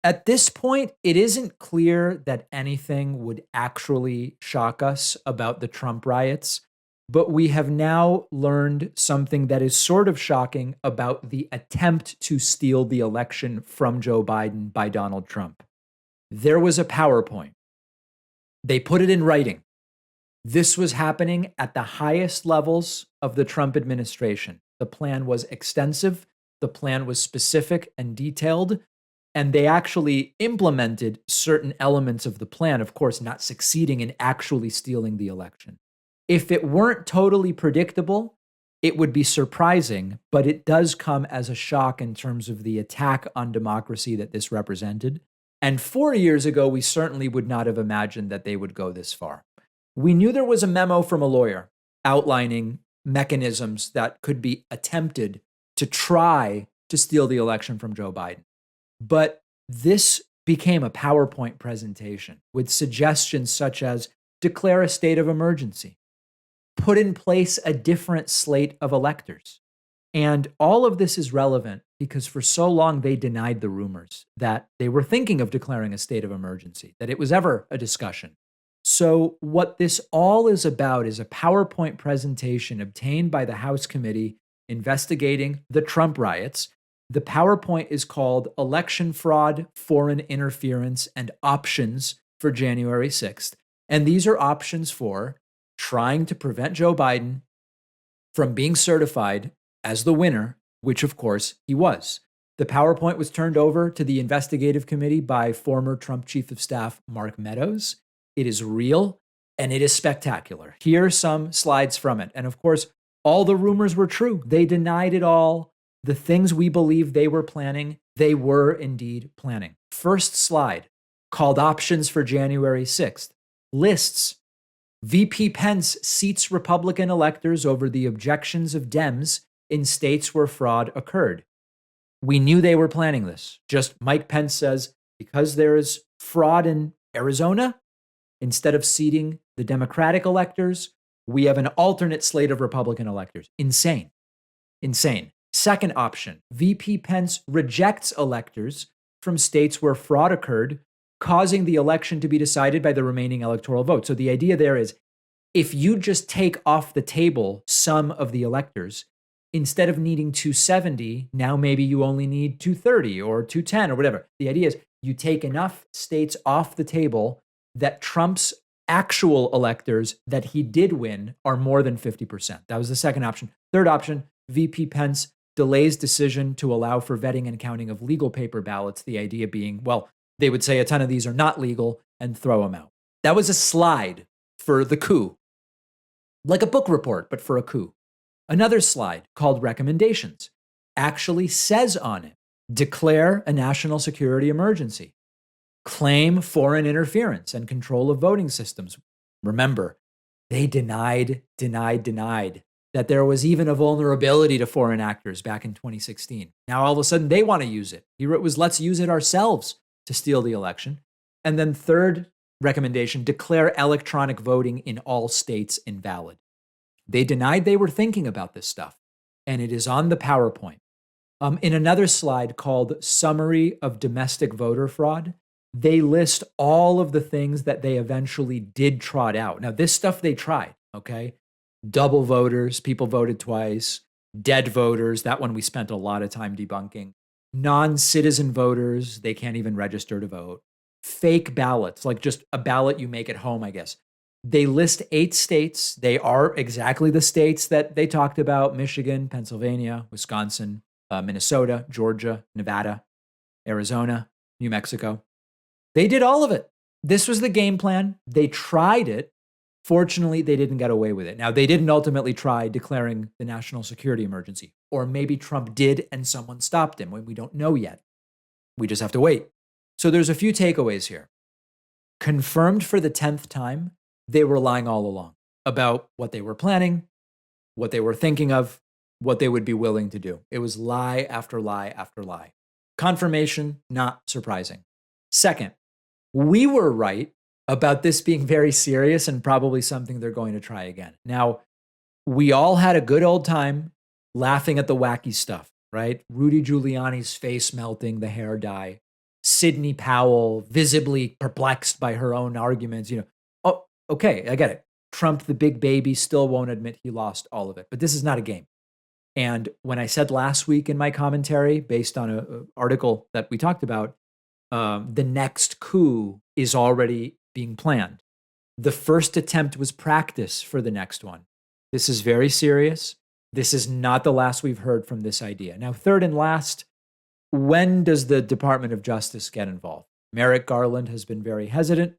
At this point, it isn't clear that anything would actually shock us about the Trump riots, but we have now learned something that is sort of shocking about the attempt to steal the election from Joe Biden by Donald Trump. There was a PowerPoint. They put it in writing. This was happening at the highest levels of the Trump administration. The plan was extensive, the plan was specific and detailed, and they actually implemented certain elements of the plan, of course, not succeeding in actually stealing the election. If it weren't totally predictable, it would be surprising, but it does come as a shock in terms of the attack on democracy that this represented. And 4 years ago, we certainly would not have imagined that they would go this far. We knew there was a memo from a lawyer outlining mechanisms that could be attempted to try to steal the election from Joe Biden. But this became a PowerPoint presentation with suggestions such as declare a state of emergency, put in place a different slate of electors. And all of this is relevant because for so long they denied the rumors that they were thinking of declaring a state of emergency, that it was ever a discussion. So, what this all is about is a PowerPoint presentation obtained by the House committee investigating the Trump riots. The PowerPoint is called Election Fraud, Foreign Interference, and Options for January 6th. And these are options for trying to prevent Joe Biden from being certified as the winner, which of course he was. The PowerPoint was turned over to the investigative committee by former Trump Chief of Staff Mark Meadows. It is real and it is spectacular. Here are some slides from it. And of course, all the rumors were true. They denied it all. The things we believed they were planning, they were indeed planning. First slide, called Options for January 6th, lists VP Pence seats Republican electors over the objections of Dems in states where fraud occurred. We knew they were planning this. Just Mike Pence says, because there is fraud in Arizona, instead of seating the Democratic electors, we have an alternate slate of Republican electors. Insane. Insane. Second option, VP Pence rejects electors from states where fraud occurred, causing the election to be decided by the remaining electoral vote. So the idea there is if you just take off the table some of the electors, instead of needing 270, now maybe you only need 230 or 210 or whatever. The idea is you take enough states off the table that Trump's actual electors that he did win are more than 50%. That was the second option. Third option, VP Pence delays decision to allow for vetting and counting of legal paper ballots. The idea being, well, they would say a ton of these are not legal and throw them out. That was a slide for the coup, like a book report, but for a coup. Another slide called Recommendations actually says on it, declare a national security emergency, claim foreign interference and control of voting systems. Remember, they denied that there was even a vulnerability to foreign actors back in 2016. Now, all of a sudden, they want to use it. Here it was, let's use it ourselves to steal the election. And then third recommendation, declare electronic voting in all states invalid. They denied they were thinking about this stuff, and it is on the PowerPoint. In another slide called Summary of Domestic Voter Fraud, they list all of the things that they eventually did trot out. Now, this stuff they tried, okay? Double voters, people voted twice, dead voters, that one we spent a lot of time debunking. Non-citizen voters, they can't even register to vote. Fake ballots, like just a ballot you make at home, I guess. They list 8 states. They are exactly the states that they talked about: Michigan, Pennsylvania, Wisconsin, Minnesota, Georgia, Nevada, Arizona, New Mexico. They did all of it. This was the game plan. They tried it. Fortunately, they didn't get away with it. Now, they didn't ultimately try declaring the national security emergency, or maybe Trump did and someone stopped him. We don't know yet. We just have to wait. So there's a few takeaways here. Confirmed for the 10th time, they were lying all along about what they were planning, what they were thinking of, what they would be willing to do. It was lie after lie after lie. Confirmation, not surprising. Second, we were right about this being very serious and probably something they're going to try again. Now, we all had a good old time laughing at the wacky stuff, right? Rudy Giuliani's face melting, the hair dye. Sidney Powell, visibly perplexed by her own arguments, oh, okay, I get it. Trump, the big baby, still won't admit he lost all of it. But this is not a game. And when I said last week in my commentary, based on an article that we talked about, the next coup is already being planned. The first attempt was practice for the next one. This is very serious. This is not the last we've heard from this idea. Now, third and last, when does the Department of Justice get involved? Merrick Garland has been very hesitant.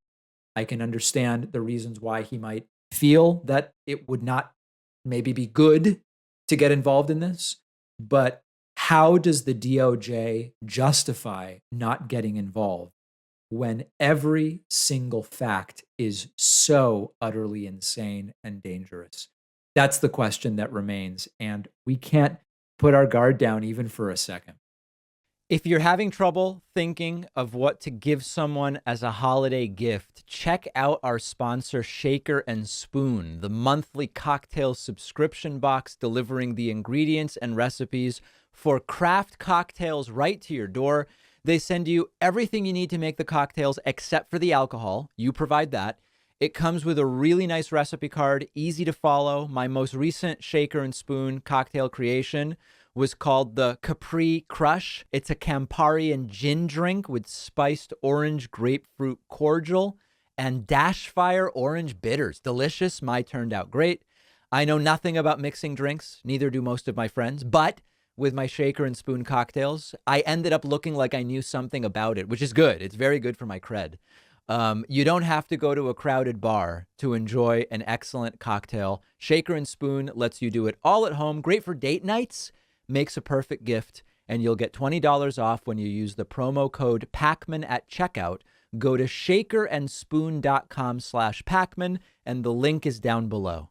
I can understand the reasons why he might feel that it would not maybe be good to get involved in this. But how does the DOJ justify not getting involved when every single fact is so utterly insane and dangerous? That's the question that remains. And we can't put our guard down even for a second. If you're having trouble thinking of what to give someone as a holiday gift, check out our sponsor, Shaker and Spoon, the monthly cocktail subscription box delivering the ingredients and recipes for craft cocktails right to your door. They send you everything you need to make the cocktails except for the alcohol. You provide that. It comes with a really nice recipe card, easy to follow. My most recent Shaker and Spoon cocktail creation was called the Capri Crush. It's a Campari and gin drink with spiced orange grapefruit cordial and Dash Fire orange bitters. Delicious. Mine turned out great. I know nothing about mixing drinks. Neither do most of my friends. But with my Shaker and Spoon cocktails, I ended up looking like I knew something about it, which is good. It's very good for my cred. You don't have to go to a crowded bar to enjoy an excellent cocktail. Shaker and Spoon lets you do it all at home. Great for date nights. Makes a perfect gift, and you'll get $20 off when you use the promo code Pacman at checkout. Go to shakerandspoon.com/Pacman, and the link is down below.